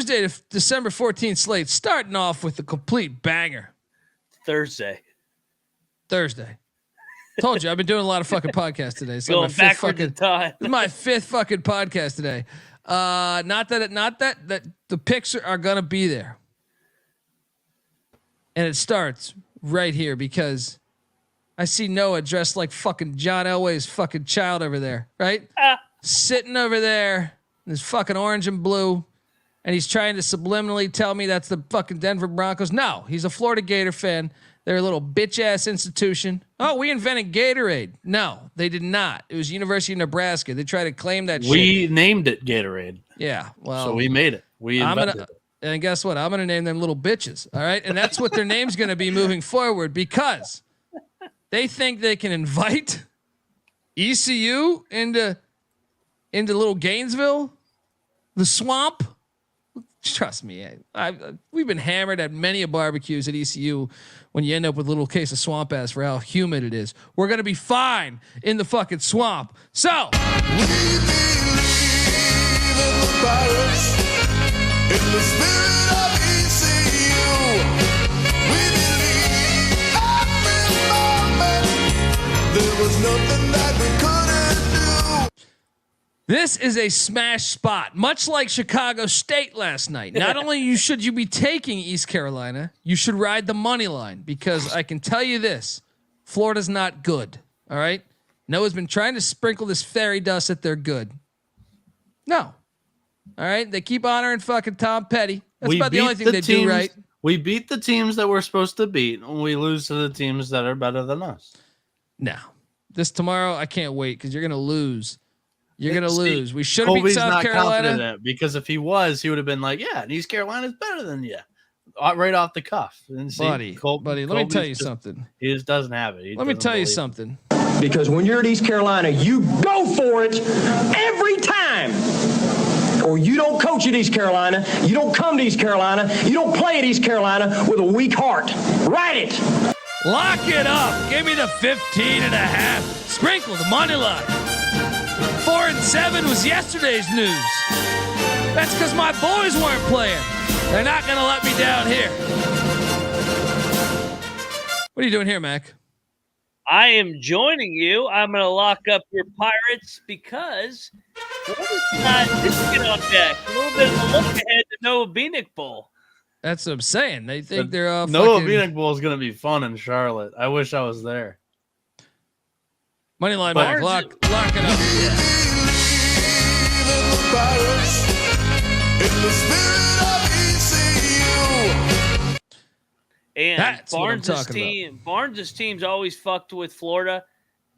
Tuesday, December 14th slate, starting off with a complete banger. Thursday. Told you, I've been doing a lot of fucking podcasts today. So going backwards in time. This is my fifth fucking podcast today. Not that the picks are gonna be there. And it starts right here because I see Noah dressed like fucking John Elway's fucking child over there, right? Sitting over there in his fucking orange and blue, and he's trying to subliminally tell me that's the fucking Denver Broncos. No, he's a Florida Gator fan. They're a little bitch-ass institution. Oh, we invented Gatorade. No, they did not. It was University of Nebraska. They tried to claim that shit. We named it Gatorade. Yeah, well. So we made it. We invented it. And guess what? I'm going to name them little bitches, all right? And that's what their name's going to be moving forward because they think they can invite ECU into little Gainesville, the swamp. Trust me, we've been hammered at many a barbecues at ECU when you end up with a little case of swamp ass for how humid it is. We're going to be fine in the fucking swamp. So, We believe in the virus, in the spirit of ECU. We believe every moment there was nothing that we couldn't do. this is a smash spot, much like Chicago State last night. Not only should you be taking East Carolina, you should ride the money line because I can tell you this, Florida's not good. All right. Noah's been trying to sprinkle this fairy dust that they're good. No. All right. They keep honoring fucking Tom Petty. That's about the only thing they do right. We beat the teams that we're supposed to beat, and we lose to the teams that are better than us. No. This tomorrow, I can't wait because you're going to lose. You're going to lose. We should have beat South Carolina. Because if he was, he would have been like, yeah, East Carolina's better than you. Right off the cuff. And see, buddy, let me tell you something. He just doesn't have it. Let me tell you something. Because when you're at East Carolina, you go for it every time. Or you don't coach at East Carolina, you don't come to East Carolina, you don't play at East Carolina with a weak heart. Write it. Lock it up. Give me the 15.5. Sprinkle the money line. 4-7 was yesterday's news. That's because my boys weren't playing. They're not going to let me down here. What are you doing here, Mac? I am joining you. I'm going to lock up your Pirates because what is not this get on deck? A little bit of a look ahead to Noah Bieniek Bowl. That's what I'm saying. They think they're off. Noah Bieniek Bowl is going to be fun in Charlotte. I wish I was there. Money line, Mac. Lock it up. Yeah. And That's Barnes' team's always fucked with Florida.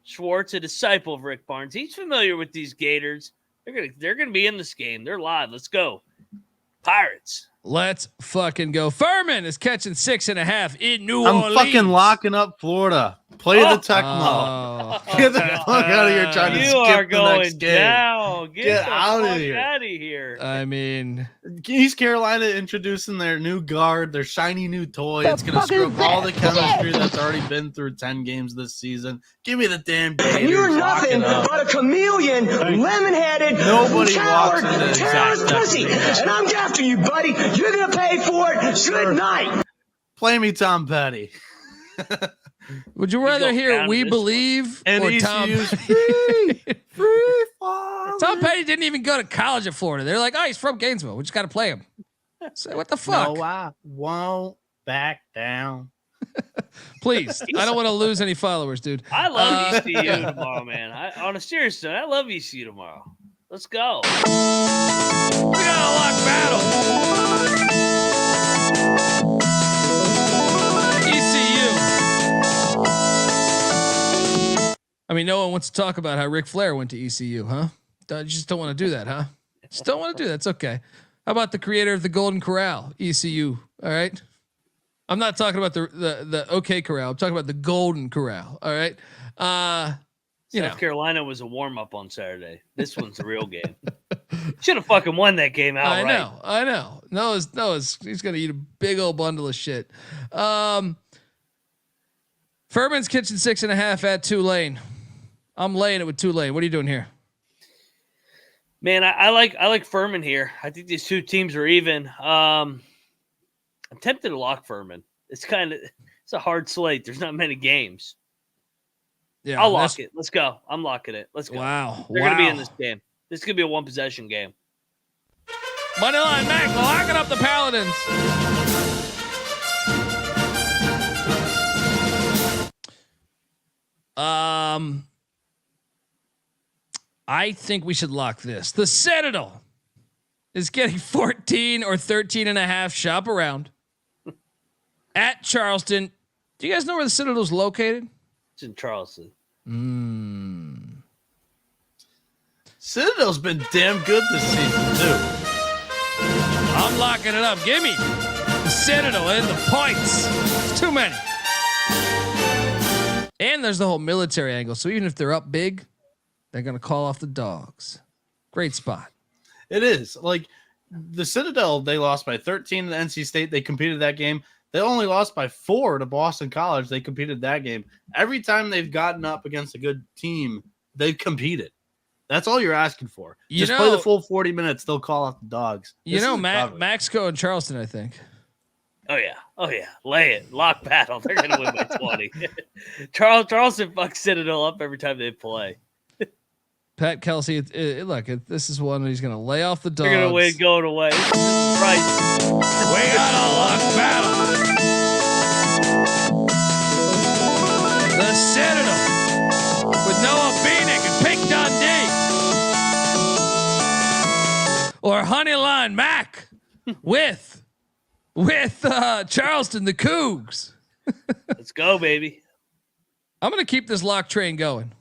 Schwartz, a disciple of Rick Barnes. He's familiar with these Gators. They're gonna be in this game. They're live. Let's go. Pirates. Let's fucking go. Furman is catching 6.5 in New Orleans. I'm fucking locking up Florida. Play the Tecmo. Get the fuck out of here trying to skip the next game. Down. Get out of here. Out of here. I mean, East Carolina introducing their new guard, their shiny new toy. It's going to screw up all the chemistry that's already been through 10 games this season. Give me the damn Gators. You're nothing but a chameleon, lemon-headed, Nobody walks coward, into terrorist exact pussy. And I'm after you, buddy. You're going to pay for it. Good night. Play me Tom Petty. would you rather hear "We Believe" And or ECU's Tom? free falling. Tom Petty didn't even go to college at Florida. They're like, "Oh, he's from Gainesville. We just got to play him." Say, what the fuck? No, I won't back down. Please, I don't want to lose any followers, dude. I love ECU tomorrow, man. On a serious note, I love ECU tomorrow. Let's go. We got a lock battle. ECU. I mean, no one wants to talk about how Ric Flair went to ECU, huh? You just don't want to do that, huh? Just don't want to do that. It's okay. How about the creator of the Golden Corral, ECU? All right. I'm not talking about the OK Corral. I'm talking about the Golden Corral. All right. South Carolina was a warm up on Saturday. This one's the real game. Should have fucking won that game outright. I know. Noah's he's gonna eat a big old bundle of shit. Furman's kitchen 6.5 at Tulane. I'm laying it with Tulane. What are you doing here? Man, I like Furman here. I think these two teams are even. I'm tempted to lock Furman. It's a hard slate. There's not many games. Yeah, I'll lock it. Let's go. I'm locking it. Let's go. Wow. They're going to be in this game. This could be a 1-possession game. Moneyline Mac locking up the Paladins. I think we should lock this. The Citadel is getting 14 or 13.5. Shop around at Charleston. Do you guys know where the Citadel is located? It's in Charleston. Citadel's been damn good this season too. I'm locking it up. Give me the Citadel and the points. It's too many. And there's the whole military angle. So even if they're up big, they're going to call off the dogs. Great spot. It is. Like the Citadel, they lost by 13 to NC State. They competed that game. They only lost by 4 to Boston College. They competed that game. Every time they've gotten up against a good team, they've competed. That's all you're asking for. Just play the full 40 minutes. They'll call off the dogs. Max going Charleston, I think. Oh yeah. Lay it. Lock battle. They're going to win by 20. Charleston fucks Citadel up every time they play. Pat Kelsey, this is one he's going to lay off the dogs. They're going to win going away. Right. We got a lock battle. The Citadel with Noah Bieniek and Pink Dundee. Or Honeyline Mac with Charleston, the Cougs. Let's go, baby. I'm going to keep this lock train going.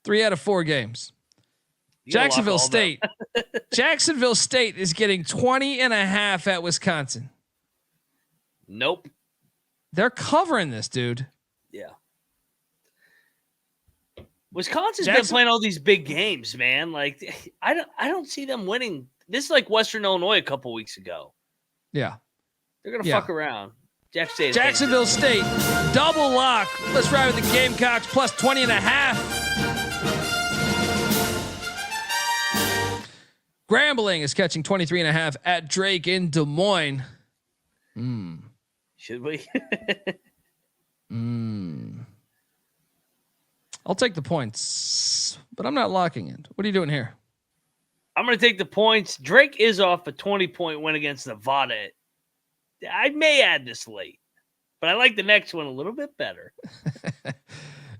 3 out of 4 games. Jacksonville State. Jacksonville State is getting 20.5 at Wisconsin. Nope. They're covering this, dude. Yeah. Wisconsin's been playing all these big games, man. Like I don't see them winning. This is like Western Illinois a couple weeks ago. Yeah. They're gonna fuck around. Jacksonville State, double lock. Let's ride with the Gamecocks plus 20.5. Grambling is catching 23.5 at Drake in Des Moines. Should we? I'll take the points, but I'm not locking it. What are you doing here? I'm going to take the points. Drake is off a 20-point win against Nevada. I may add this late, but I like the next one a little bit better.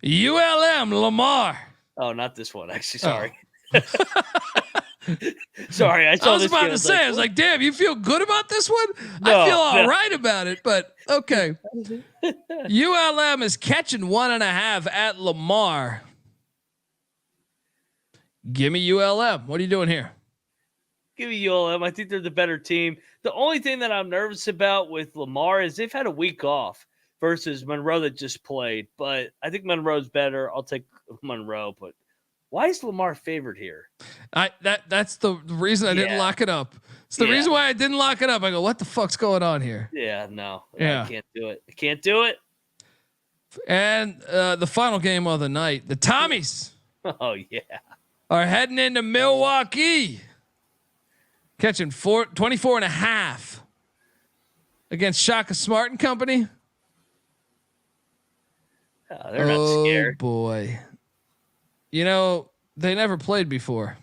ULM Lamar. Oh, not this one. Actually, sorry. Sorry, I was about to say, I was like, damn, you feel good about this one? I feel all right about it, but okay. ULM is catching 1.5 at Lamar. Give me ULM. What are you doing here? Give me ULM. I think they're the better team. The only thing that I'm nervous about with Lamar is they've had a week off versus Monroe that just played, but I think Monroe's better. I'll take Monroe, but why is Lamar favored here? That's the reason I didn't lock it up. It's the reason why I didn't lock it up. I go, what the fuck's going on here? Yeah, no. Yeah. I can't do it. I can't do it. And the final game of the night, the Tommies. Oh, yeah. Are heading into Milwaukee. Catching 24.5 against Shaka Smart and company. Oh, they're not scared. Oh, boy. You know, they never played before.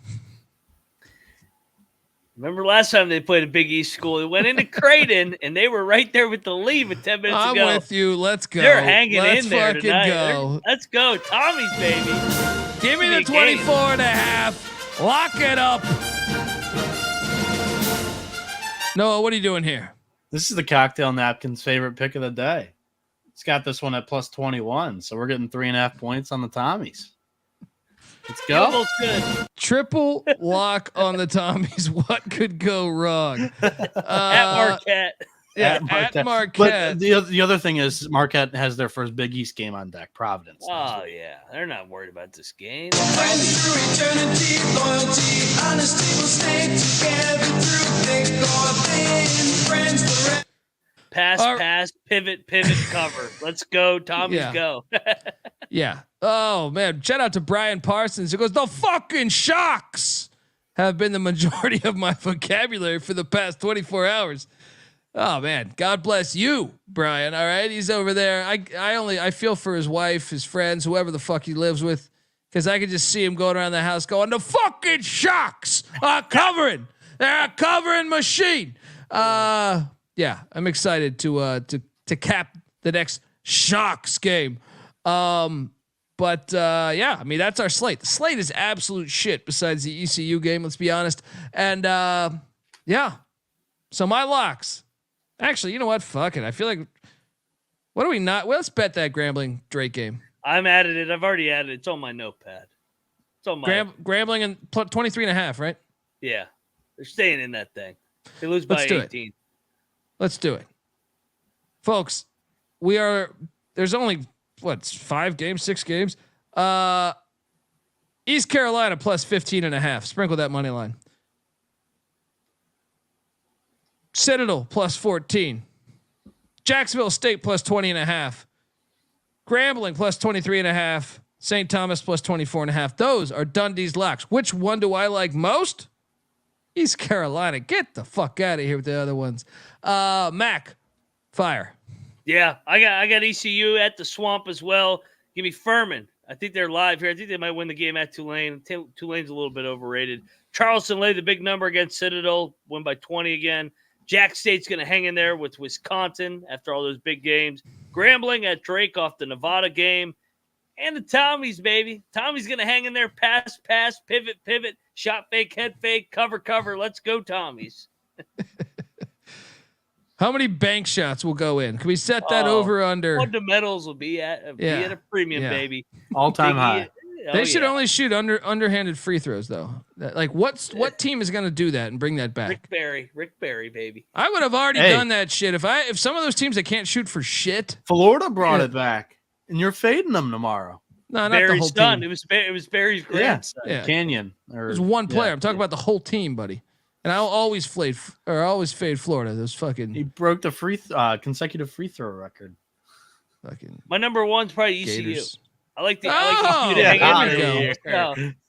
Remember last time they played a Big East school? They went into Creighton, and they were right there with the lead with 10 minutes I'm ago. with you. Let's go. They're hanging Let's in there fucking tonight. go. Let's go. Tommies, baby. Give me the 24.5. Lock it up. Noah, what are you doing here? This is the Cocktail Napkin's favorite pick of the day. It's got this one at plus 21, so we're getting 3.5 points on the Tommies. Let's go. Almost good. Triple lock on the Tommies. What could go wrong? At Marquette. Yeah, at Marquette. But the other thing is Marquette has their first Big East game on deck, Providence. Oh, yeah. They're not worried about this game. Friends through eternity, loyalty, honesty will stay together through thick or thin. Friends forever. Pass, pivot, cover. Let's go, Tommies, go. Yeah. Oh, man. Shout out to Brian Parsons who goes, the fucking Sharks have been the majority of my vocabulary for the past 24 hours. Oh man, God bless you, Brian. All right, he's over there. I feel for his wife, his friends, whoever the fuck he lives with, because I could just see him going around the house going, "The fucking Sharks are covering. They're a covering machine." Yeah, I'm excited to cap the next Sharks game. But yeah, I mean, that's our slate. The slate is absolute shit besides the ECU game, let's be honest. And yeah, so my locks. Actually, you know what? Fuck it. I feel like, what do we not? Well, let's bet that Grambling Drake game. I'm added it. I've already added it. It's on my notepad. It's on my Grambling and 23.5, right? Yeah. They're staying in that thing. They lose by 18. Let's do it. Folks, there's only, 5 games, 6 games? East Carolina plus 15.5. Sprinkle that money line. Citadel plus 14. Jacksonville State plus 20.5. Grambling plus 23.5. St. Thomas plus 24.5. Those are Dundee's locks. Which one do I like most? East Carolina. Get the fuck out of here with the other ones. Mac, fire. Yeah, I got ECU at the Swamp as well. Give me Furman. I think they're live here. I think they might win the game at Tulane. Tulane's a little bit overrated. Charleston laid the big number against Citadel. Win by 20 again. Jack State's going to hang in there with Wisconsin after all those big games. Grambling at Drake off the Nevada game. And the Tommies, baby. Tommy's going to hang in there. Pass, pivot, shot fake, head fake, cover. Let's go, Tommies. How many bank shots will go in? Can we set that over under? Fundamentals will be at a premium, baby. All-time high. They should only shoot underhanded free throws though. Like what team is going to do that and bring that back? Rick Barry, baby. I would have already done that shit if some of those teams that can't shoot for shit. Florida brought it back, and you're fading them tomorrow. No, not Barry's the whole son. team. It was Barry's grandson. Yeah. Canyon. There's one player. I'm talking about the whole team, buddy. And I'll always fade Florida. Those fucking. He broke the consecutive free throw record. Fucking. My number one's probably ECU. Gators. I like the get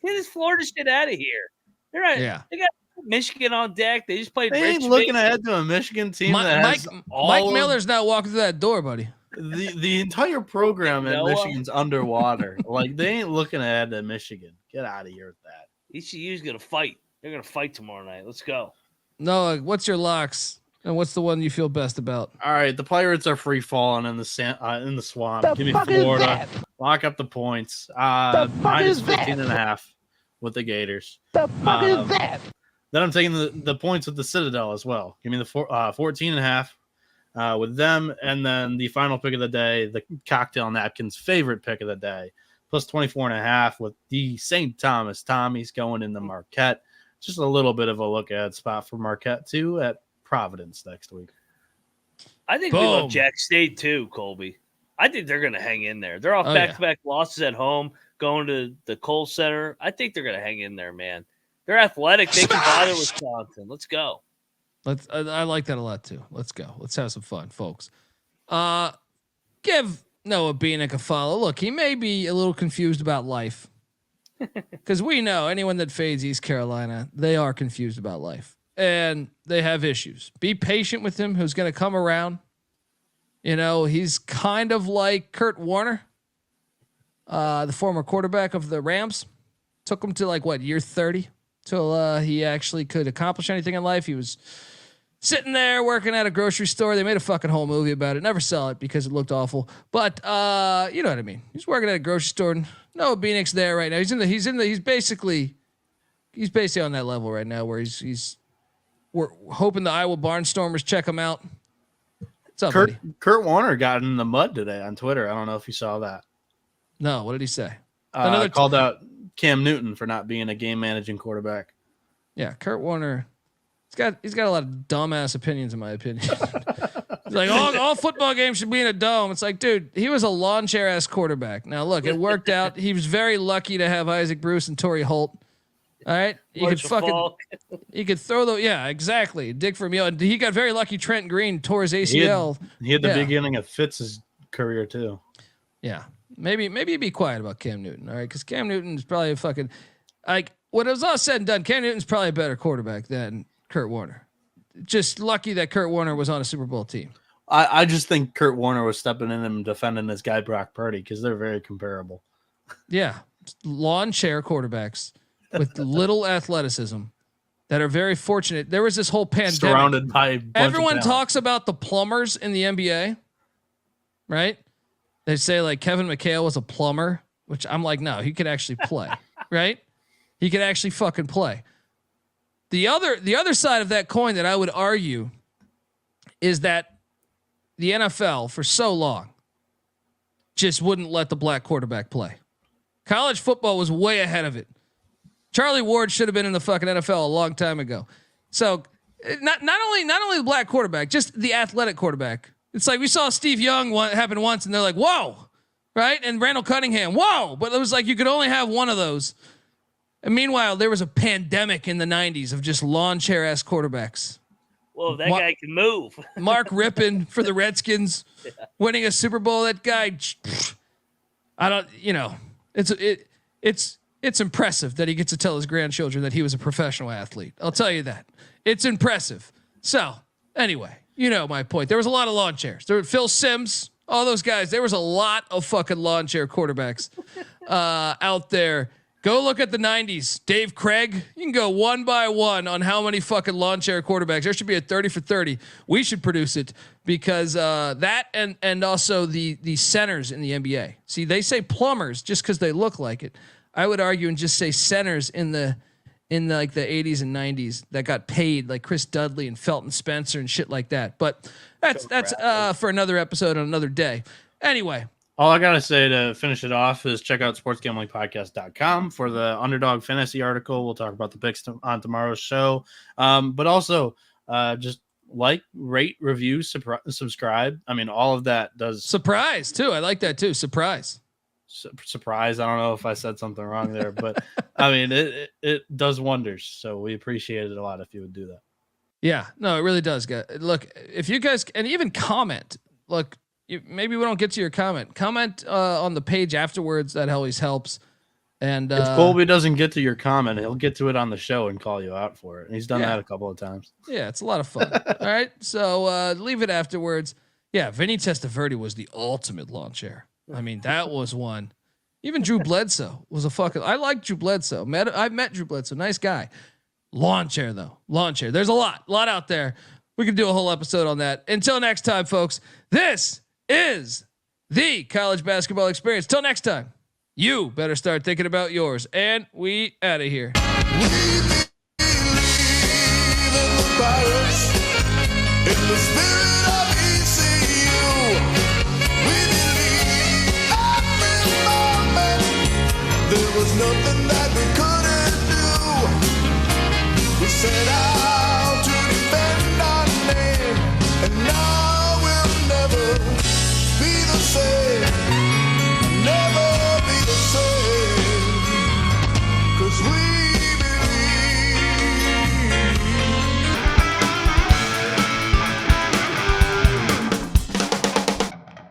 this Florida shit out of here. They're right. Yeah. They got Michigan on deck. They just played. They ain't looking ahead to a Michigan team Mike Miller's not walking through that door, buddy. The entire program at Michigan's underwater. Like they ain't looking ahead to Michigan. Get out of here with that. ECU's gonna fight. They're gonna fight tomorrow night. Let's go. Noah, what's your locks? And what's the one you feel best about? All right, the Pirates are free falling in the swamp. Give me Florida. Lock up the points. Minus 15.5 with the Gators. The fuck is that? Then I'm taking the points with the Citadel as well. Give me the 14.5 with them, and then the final pick of the day, the cocktail napkins favorite pick of the day, plus 24.5 with the St. Thomas Tommies going in the Marquette. Just a little bit of a look ahead spot for Marquette too at Providence next week. I think we love Jack State too, Colby. I think they're going to hang in there. They're off back-to-back losses at home, going to the Kohl Center. I think they're going to hang in there, man. They're athletic. They can bother Wisconsin. Let's go. I like that a lot too. Let's go. Let's have some fun, folks. Give Noah Bieniek a follow. Look, he may be a little confused about life because we know anyone that fades East Carolina, they are confused about life. And they have issues. Be patient with him. Who's going to come around? You know, he's kind of like Kurt Warner, the former quarterback of the Rams. Took him to year 30 till he actually could accomplish anything in life. He was sitting there working at a grocery store. They made a fucking whole movie about it. Never saw it because it looked awful. But you know what I mean. He's working at a grocery store. And Noah Bieniek's there right now. He's basically on that level right now where we're hoping the Iowa Barnstormers check him out. What's up, buddy? Kurt Warner got in the mud today on Twitter. I don't know if you saw that. No, what did he say? Called out Cam Newton for not being a game managing quarterback. Yeah, Kurt Warner. He's got a lot of dumbass opinions, in my opinion. He's like, all football games should be in a dome. It's like, dude, he was a lawn chair ass quarterback. Now look, it worked out. He was very lucky to have Isaac Bruce and Torrey Holt. All right, he could throw exactly. Dick Vermeil, and he got very lucky. Trent Green tore his ACL. He had the beginning of Fitz's career too. Yeah, maybe be quiet about Cam Newton, all right? Because Cam Newton is probably a fucking when it was all said and done, Cam Newton's probably a better quarterback than Kurt Warner. Just lucky that Kurt Warner was on a Super Bowl team. I just think Kurt Warner was stepping in and defending this guy Brock Purdy because they're very comparable. Yeah, lawn chair quarterbacks with little athleticism that are very fortunate. There was this whole pandemic. Surrounded by a bunch Everyone of talks about the plumbers in the NBA, right? They say like Kevin McHale was a plumber, which I'm like, no, he could actually play, right? He could actually fucking play. The other side of that coin that I would argue is that the NFL for so long just wouldn't let the black quarterback play. College football was way ahead of it. Charlie Ward should have been in the fucking NFL a long time ago. So not only the black quarterback, just the athletic quarterback. It's like we saw Steve Young happen once and they're like, whoa, right? And Randall Cunningham, whoa. But it was like you could only have one of those. And meanwhile, there was a pandemic in the 90s of just lawn chair-ass quarterbacks. Whoa, that guy can move. Mark Rippon for the Redskins winning a Super Bowl. That guy, it's impressive that he gets to tell his grandchildren that he was a professional athlete. I'll tell you that. It's impressive. So anyway, you know my point. There was a lot of lawn chairs. There were Phil Simms, all those guys. There was a lot of fucking lawn chair quarterbacks out there. Go look at the 90s. Dave Craig, you can go one by one on how many fucking lawn chair quarterbacks. There should be a 30 for 30. We should produce it because that and also the centers in the NBA. See, they say plumbers just because they look like it. I would argue and just say centers in like the 80s and 90s that got paid, like Chris Dudley and Felton Spencer and shit like that. But that's for another episode on another day. Anyway. All I got to say to finish it off is check out sportsgamblingpodcast.com for the Underdog Fantasy article. We'll talk about the picks on tomorrow's show. But also just like, rate, review, subscribe. I mean, all of that does. Surprise, too. I like that, too. Surprise. Surprise. I don't know if I said something wrong there, but I mean, it does wonders. So we appreciate it a lot if you would do that. Yeah, no, it really does. Look, if you guys, and even comment, look, maybe we don't get to your comment. Comment on the page afterwards. That always helps. And if Colby doesn't get to your comment, he'll get to it on the show and call you out for it. And he's done that a couple of times. Yeah, it's a lot of fun. All right, so leave it afterwards. Yeah, Vinny Testaverde was the ultimate lawn chair. I mean, that was one. Even Drew Bledsoe was a fucking. I like Drew Bledsoe. I've met Drew Bledsoe. Nice guy. Lawn chair though. Lawn chair. There's a lot out there. We could do a whole episode on that. Until next time, folks. This is the college basketball experience. Till next time, you better start thinking about yours. And we out of here. There was nothing that we couldn't do. We set out.